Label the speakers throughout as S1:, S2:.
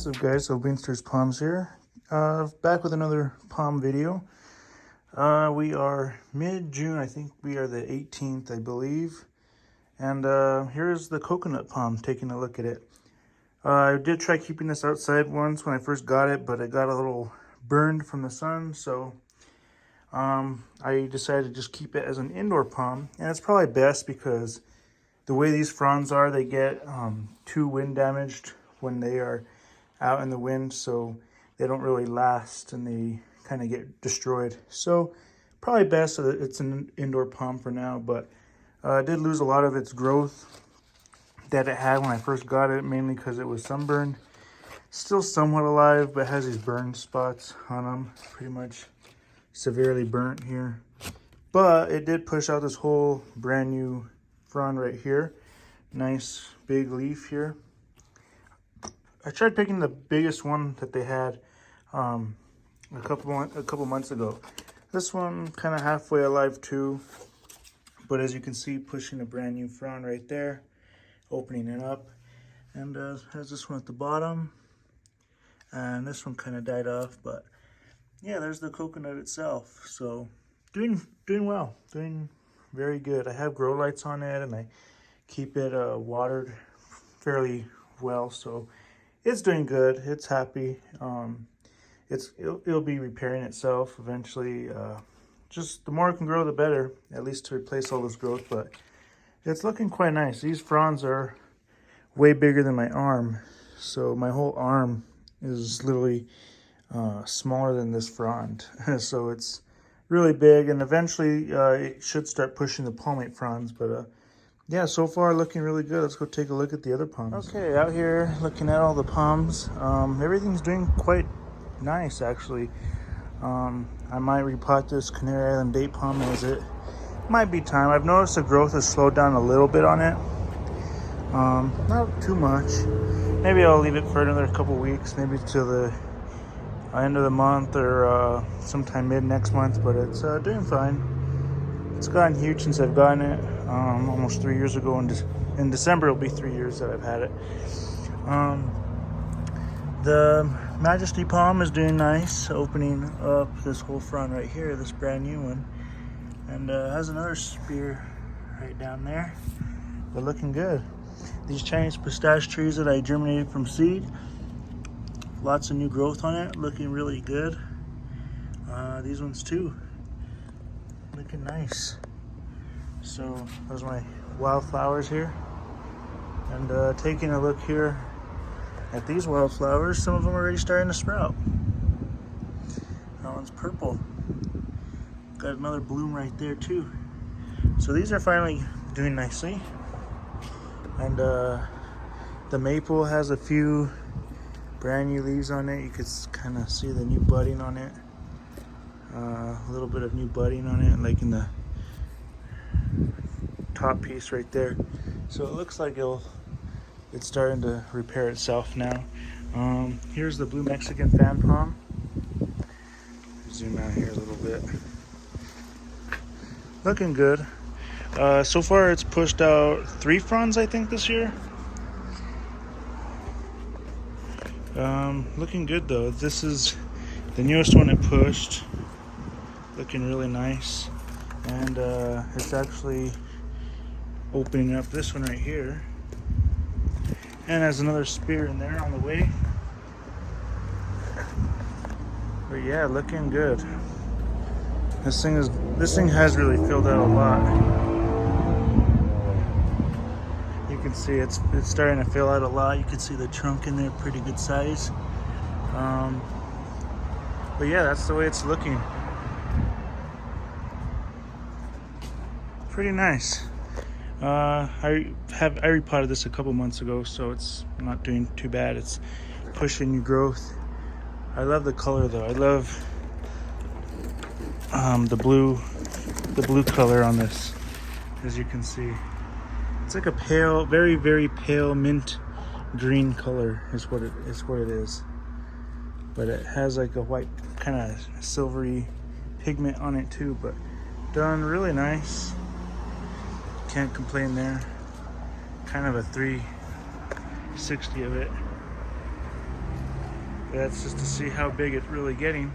S1: What's up guys, so Wingsters Palms here, back with another palm video. We are mid-June, I think we are the 18th, I believe. And here's the coconut palm, taking a look at it. I did try keeping this outside once when I first got it, but it got a little burned from the sun, so I decided to just keep it as an indoor palm. And it's probably best because the way these fronds are, they get too wind damaged when they are out in the wind, so they don't really last and they kind of get destroyed. So probably best that it's an indoor palm for now, but it did lose a lot of its growth that it had when I first got it, mainly because it was sunburned. Still somewhat alive, but has these burn spots on them, pretty much severely burnt here. But it did push out this whole brand new frond right here. Nice big leaf here. I tried picking the biggest one that they had a couple months ago. This one kind of halfway alive too, but as you can see, pushing a brand new frond right there, opening it up, and has this one at the bottom, and this one kind of died off. But yeah, there's the coconut itself. So doing well, doing very good. I have grow lights on it, and I keep it watered fairly well, so it's doing good. It's happy. It'll be repairing itself eventually. Just the more it can grow, the better, at least to replace all this growth. But it's looking quite nice. These fronds are way bigger than my arm, so my whole arm is literally smaller than this frond. So it's really big, and eventually it should start pushing the palmate fronds. But yeah, so far looking really good. Let's go take a look at the other palms. Okay, out here looking at all the palms. Everything's doing quite nice, actually. I might repot this Canary Island date palm as it might be time. I've noticed the growth has slowed down a little bit on it. Not too much. Maybe I'll leave it for another couple weeks, maybe till the end of the month or sometime mid next month, but it's doing fine. It's gotten huge since I've gotten it, almost 3 years ago. In December, it'll be 3 years that I've had it. The Majesty palm is doing nice, opening up this whole frond right here, this brand new one. And has another spear right down there, but looking good. These Chinese pistache trees that I germinated from seed, lots of new growth on it, looking really good. These ones too, looking nice. So those are my wildflowers here, and taking a look here at these wildflowers, some of them are already starting to sprout. That one's purple, got another bloom right there too. So these are finally doing nicely, and the maple has a few brand new leaves on it. You could kind of see the new budding on it. A little bit of new budding on it, like in the top piece right there. So it looks like it's starting to repair itself now. Here's the blue Mexican fan palm. Zoom out here a little bit. Looking good. So far it's pushed out 3 fronds, I think, this year. Looking good though. This is the newest one it pushed. Looking really nice, and it's actually opening up this one right here, and has another spear in there on the way. But yeah, looking good. This thing has really filled out a lot. You can see it's starting to fill out a lot. You can see the trunk in there, pretty good size. But yeah, that's the way it's looking. Pretty nice. I repotted this a couple months ago, so it's not doing too bad. It's pushing new growth. I love the color though. I love the blue color on this. As you can see, it's like a pale, very, very pale mint green color is what it is. But it has like a white kind of silvery pigment on it too. But done really nice. Can't complain there. Kind of a 360 of it. That's just to see how big it's really getting.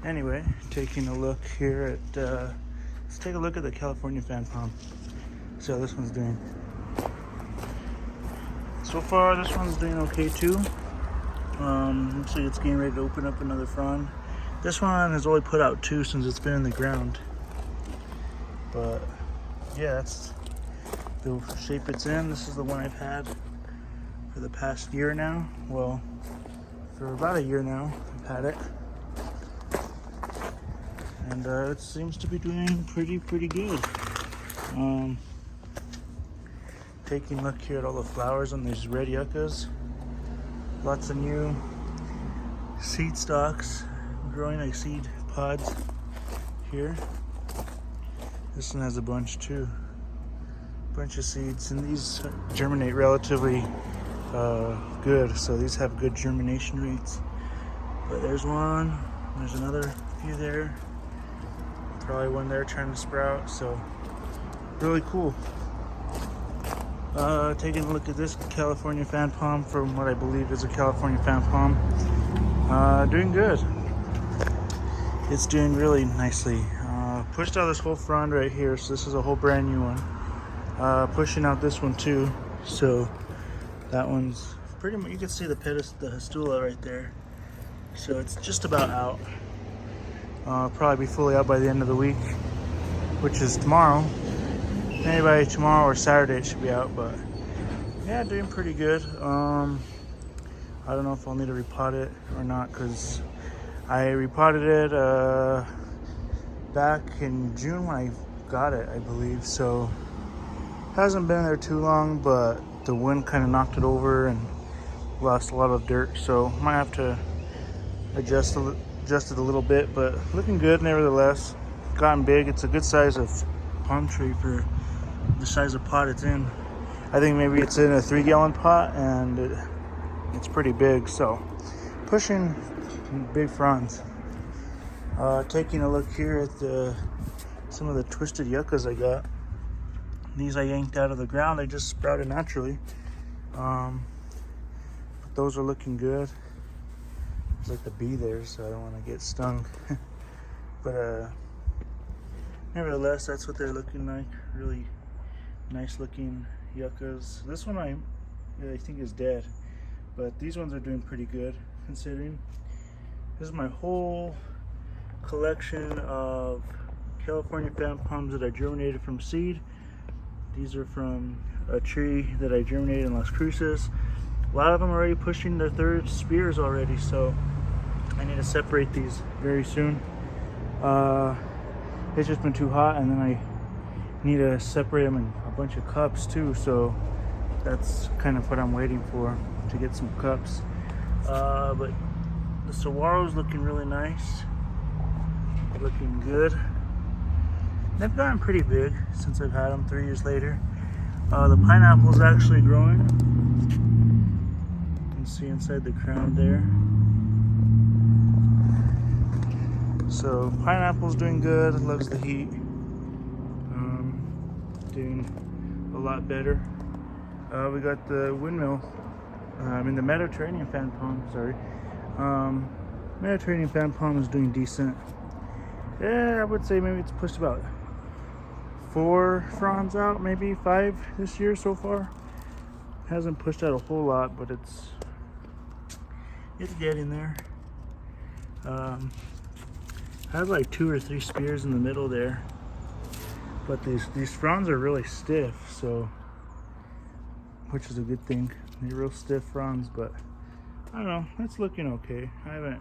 S1: Anyway, taking a look here at, let's take a look at the California fan palm. See how this one's doing. So far, this one's doing okay too. Looks like it's getting ready to open up another frond. This one has only put out 2 since it's been in the ground. But yeah, that's the shape it's in. This is the one I've had for the past year now. Well, for about a year now, I've had it. And it seems to be doing pretty good. Taking a look here at all the flowers on these red yuccas. Lots of new seed stalks growing, like seed pods here. This one has a bunch too. Bunch of seeds, and these germinate relatively good. So these have good germination rates. But there's one, there's another few there. Probably one there trying to sprout. So really cool. Taking a look at this California fan palm from what I believe is a California fan palm. Doing good. It's doing really nicely. Pushed out this whole frond right here, so this is a whole brand new one. Pushing out this one too, so that one's pretty much, you can see the histula right there. So it's just about out. Probably be fully out by the end of the week, which is tomorrow. Maybe by tomorrow or Saturday it should be out, but yeah, doing pretty good. I don't know if I'll need to repot it or not, because I repotted it back in June when I got it, I believe. So hasn't been there too long, but the wind kind of knocked it over and lost a lot of dirt. So might have to adjust it a little bit, but looking good nevertheless. Gotten big. It's a good size of palm tree for the size of pot it's in. I think maybe it's in a 3-gallon pot, and it's pretty big. So pushing big fronds. Taking a look here at some of the twisted yuccas I got. These I yanked out of the ground. They just sprouted naturally. But those are looking good. There's like a bee there, so I don't want to get stung. But nevertheless, that's what they're looking like. Really nice looking yuccas. This one I think is dead, but these ones are doing pretty good considering. This is my whole collection of California fan palms that I germinated from seed. These are from a tree that I germinated in Las Cruces. A lot of them are already pushing their 3rd spears already, so I need to separate these very soon. It's just been too hot, and then I need to separate them in a bunch of cups too, so that's kind of what I'm waiting for, to get some cups. But the saguaro's looking really nice, looking good. They've gotten pretty big since I've had them 3 years later. The pineapple's actually growing. You can see inside the crown there. So pineapple's doing good, loves the heat. Doing a lot better. We got the windmill, the Mediterranean fan palm, sorry. Mediterranean fan palm is doing decent. Yeah, I would say maybe it's pushed about 4 fronds out, maybe 5 this year so far. Hasn't pushed out a whole lot, but it's getting there. Has like 2 or 3 spears in the middle there, but these fronds are really stiff, so which is a good thing. They're real stiff fronds, but I don't know, it's looking okay. It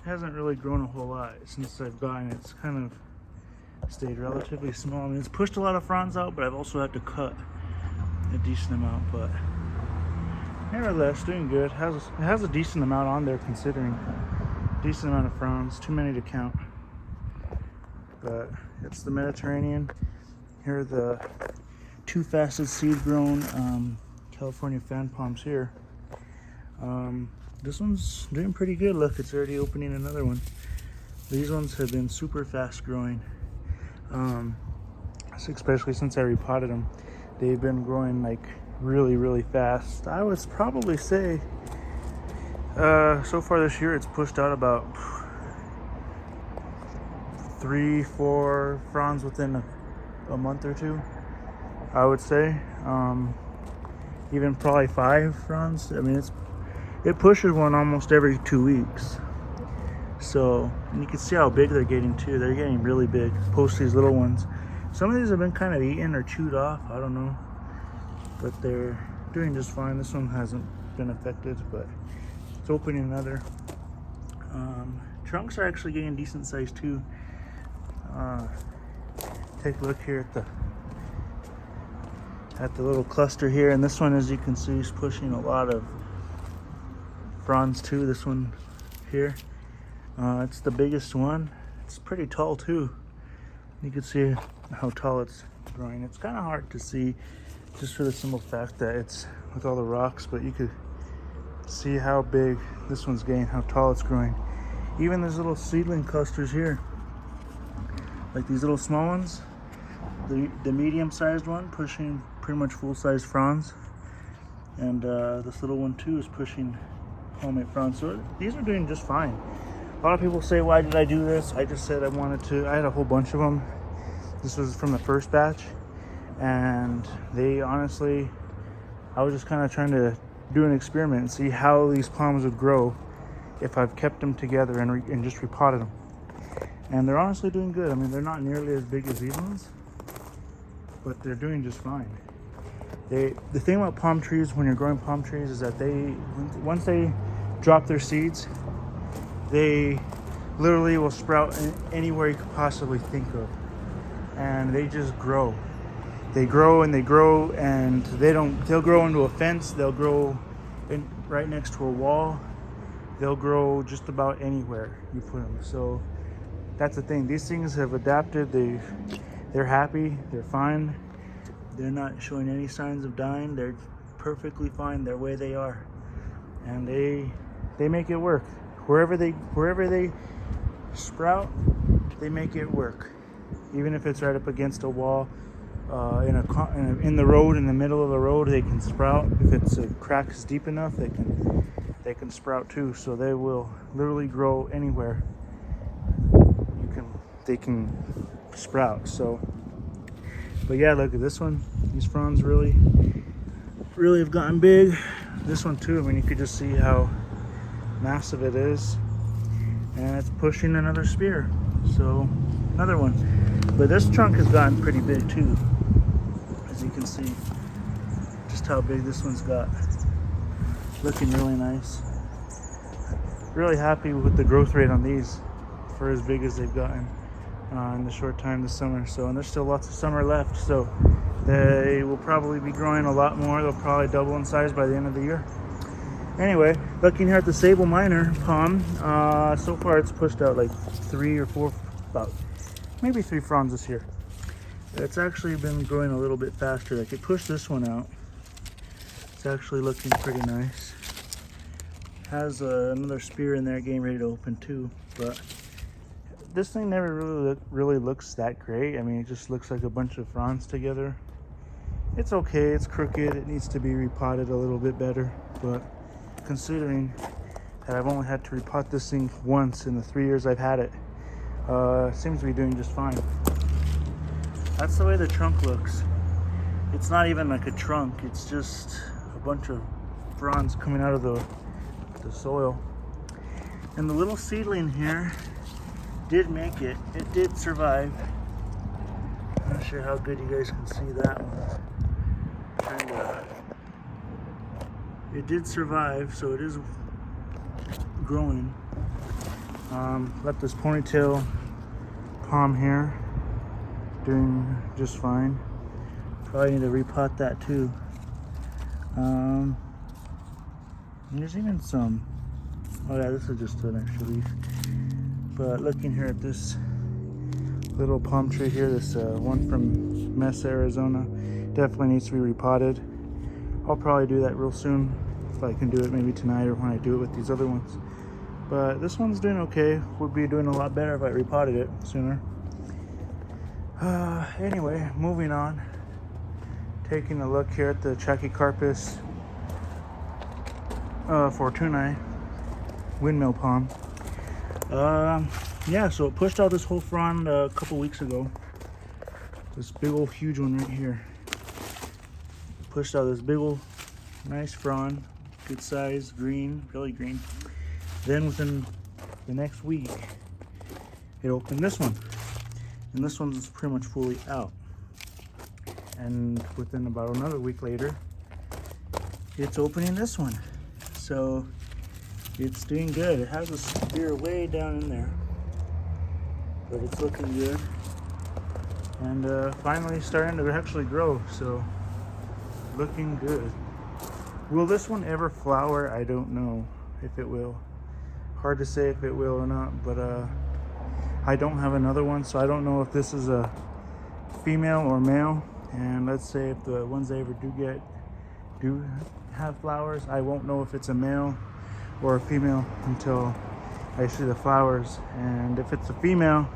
S1: hasn't really grown a whole lot since I've gotten it. It's kind of stayed relatively small. I mean, it's pushed a lot of fronds out, but I've also had to cut a decent amount. But nevertheless, doing good. It has a decent amount on there considering. Decent amount of fronds, too many to count. But it's the Mediterranean. Here are the 2-faceted seed-grown California fan palms here. This one's doing pretty good. Look, it's already opening another one. These ones have been super fast growing. Especially since I repotted them. They've been growing like really fast. I would probably say So far this year, it's pushed out about 3-4 fronds within a month or two, I would say. Even probably 5 fronds. I mean, it pushes one almost every 2 weeks. So, and you can see how big they're getting too. They're getting really big. Post these little ones. Some of these have been kind of eaten or chewed off. I don't know, but they're doing just fine. This one hasn't been affected, but it's opening another. Trunks are actually getting decent size too. Take a look here at the little cluster here, and this one, as you can see, is pushing a lot of fronds too. This one here, it's the biggest one. It's pretty tall too. You can see how tall it's growing. It's kind of hard to see just for the simple fact that it's with all the rocks, but you could see how big this one's getting, how tall it's growing. Even these little seedling clusters here, like these little small ones, the medium-sized one pushing pretty much full-size fronds, and this little one too is pushing homemade fronds. So these are doing just fine. A lot of people say, why did I do this? I just said I wanted to. I had a whole bunch of them. This was from the first batch, and they honestly, I was just kind of trying to do an experiment and see how these palms would grow if I've kept them together and just repotted them. And they're honestly doing good. I mean, they're not nearly as big as these ones, but they're doing just fine. The thing about palm trees, when you're growing palm trees, is that once they drop their seeds, they literally will sprout anywhere you could possibly think of, and they just grow. They grow and they grow, and they'll grow into a fence. They'll grow right next to a wall. They'll grow just about anywhere you put them. So that's the thing. These things have adapted. They're happy. They're fine. They're not showing any signs of dying. They're perfectly fine. They're where they are, and they make it work. Wherever they sprout, they make it work. Even if it's right up against a wall, in the road, in the middle of the road, they can sprout. If it's a crack is deep enough, they can sprout too. So they will literally grow anywhere. They can sprout. So, but yeah, look at this one. These fronds really have gotten big. This one too. I mean, you could just see how massive it is, and it's pushing another spear. So another one. But this trunk has gotten pretty big too, as you can see just how big this one's got. Looking really nice. Really happy with the growth rate on these for as big as they've gotten in the short time this summer. So, and there's still lots of summer left, so they will probably be growing a lot more. They'll probably double in size by the end of the year. Anyway, looking here at the Sable Minor palm, so far it's pushed out like 3 or 4, about maybe 3 fronds this year. It's actually been growing a little bit faster. I could push this one out. It's actually looking pretty nice. Has another spear in there getting ready to open too, but this thing never really looks that great. I mean, it just looks like a bunch of fronds together. It's okay. It's crooked. It needs to be repotted a little bit better, but considering that I've only had to repot this thing once in the 3 years I've had it, seems to be doing just fine. That's the way the trunk looks. It's not even like a trunk. It's just a bunch of fronds coming out of the soil. And the little seedling here did make it. It did survive. I'm not sure how good you guys can see that one. It did survive, so it is growing. Got this ponytail palm here doing just fine. Probably need to repot that too. There's even some. Oh yeah, this is just an extra leaf. But looking here at this little palm tree here, this one from Mesa, Arizona, definitely needs to be repotted. I'll probably do that real soon, if I can do it maybe tonight or when I do it with these other ones. But this one's doing okay. Would be doing a lot better if I repotted it sooner. Anyway, moving on. Taking a look here at the Trachycarpus Fortunae. windmill palm. Yeah, so it pushed out this whole frond a couple weeks ago. This big old huge one right here. Pushed out this big old nice frond, good size, green, really green. Then within the next week, it opened this one. And this one's pretty much fully out. And within about another week later, it's opening this one. So it's doing good. It has a spear way down in there, but it's looking good. And finally starting to actually grow, so looking good. Will this one ever flower? I don't know if it will. Hard to say if it will or not, but I don't have another one, so I don't know if this is a female or male. And let's say if the ones I ever do have flowers, I won't know if it's a male or a female until I see the flowers. And if it's a female,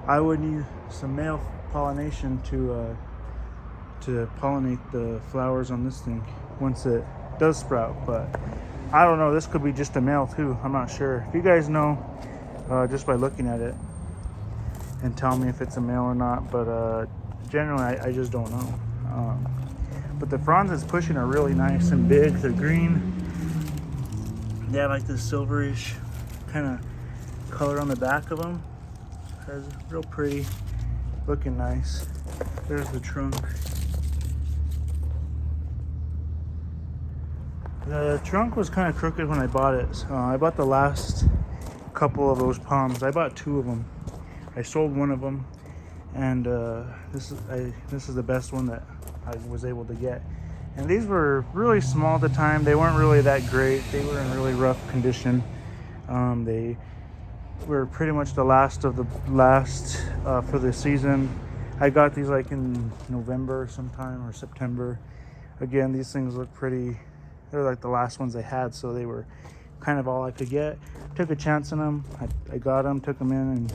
S1: I would need some male pollination to pollinate the flowers on this thing once it does sprout. But I don't know, this could be just a male too, I'm not sure. If you guys know, just by looking at it, and tell me if it's a male or not. But generally I just don't know. But the fronds it's pushing are really nice and big. They're green. They have like this silverish kind of color on the back of them. It's real pretty, looking nice. There's the trunk. The trunk was kind of crooked when I bought it. So I bought the last couple of those palms. I bought 2 of them. I sold one of them, and this is the best one that I was able to get. And these were really small at the time. They weren't really that great. They were in really rough condition. They were pretty much the last of the last for the season. I got these like in November sometime or September. Again, these things look pretty. They're like the last ones I had, so they were kind of all I could get. Took a chance on them. I got them, took them in, and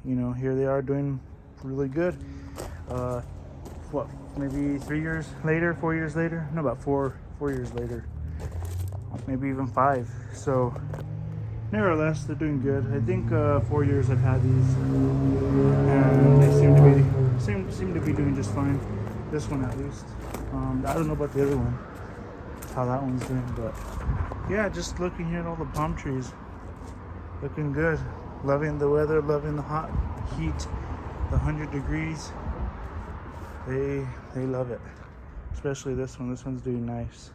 S1: you know, here they are doing really good. What, maybe 3 years later, 4 years later? No, about four years later. Maybe even 5. So, nevertheless, they're doing good. I think 4 years I've had these, and they seem to be doing just fine. This one at least. I don't know about the other one, how that one's doing, but yeah, just looking here at all the palm trees, looking good. Loving the weather, loving the hot heat, the 100 degrees. They love it, especially this one. This one's doing nice.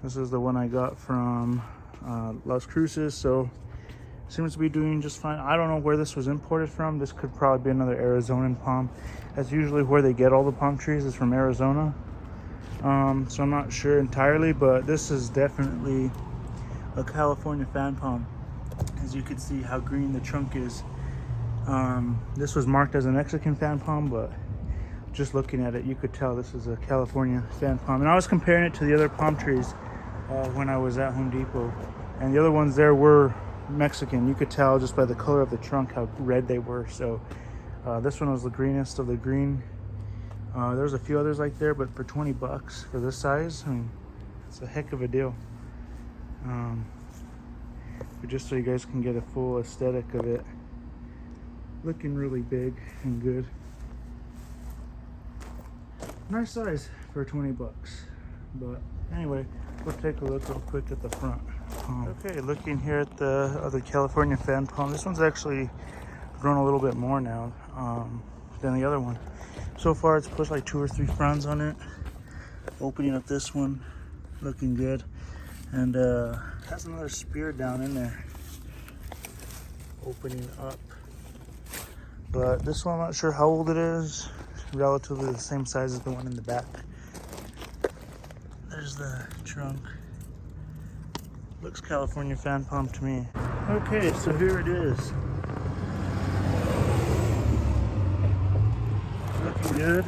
S1: This is the one I got from Las Cruces, so seems to be doing just fine. I don't know where this was imported from. This could probably be another Arizonan palm. That's usually where they get all the palm trees, is from Arizona. So I'm not sure entirely, but this is definitely a California fan palm. As you can see how green the trunk is. This was marked as a Mexican fan palm, but just looking at it, you could tell this is a California fan palm. And I was comparing it to the other palm trees when I was at Home Depot, and the other ones there were Mexican. You could tell just by the color of the trunk how red they were. So this one was the greenest of the green. There's a few others like there, but for 20 bucks for this size, I mean, it's a heck of a deal. But just so you guys can get a full aesthetic of it, looking really big and good. Nice size for 20 bucks. But anyway, we'll take a look real quick at the front. Okay, looking here at the other California fan palm. This one's actually grown a little bit more now than the other one. So far it's pushed like 2 or 3 fronds on it. Opening up this one, looking good. And has another spear down in there, opening up. But this one, I'm not sure how old it is. Relatively the same size as the one in the back. There's the trunk. Looks California fan palm to me. Okay, so here it is. Looking good.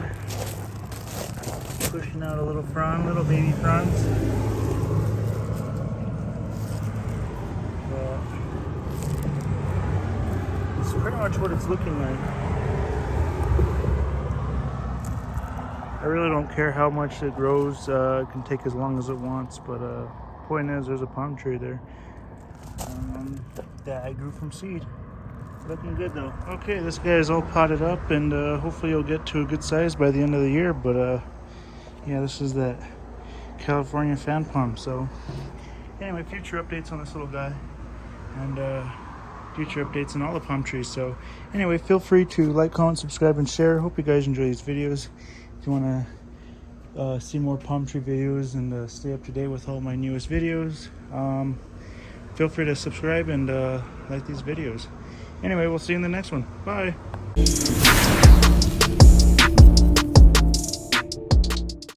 S1: Pushing out a little frond, little baby fronds. It's pretty much what it's looking like. I really don't care how much it grows. It can take as long as it wants, but point is, there's a palm tree there. that I grew from seed. Looking good though. Okay, this guy is all potted up, and hopefully he'll get to a good size by the end of the year. But yeah, this is that California fan palm. So anyway, future updates on this little guy, and future updates on all the palm trees. So anyway, feel free to like, comment, subscribe, and share. Hope you guys enjoy these videos. If you want to see more palm tree videos and stay up to date with all my newest videos, feel free to subscribe and like these videos. Anyway, we'll see you in the next one. Bye.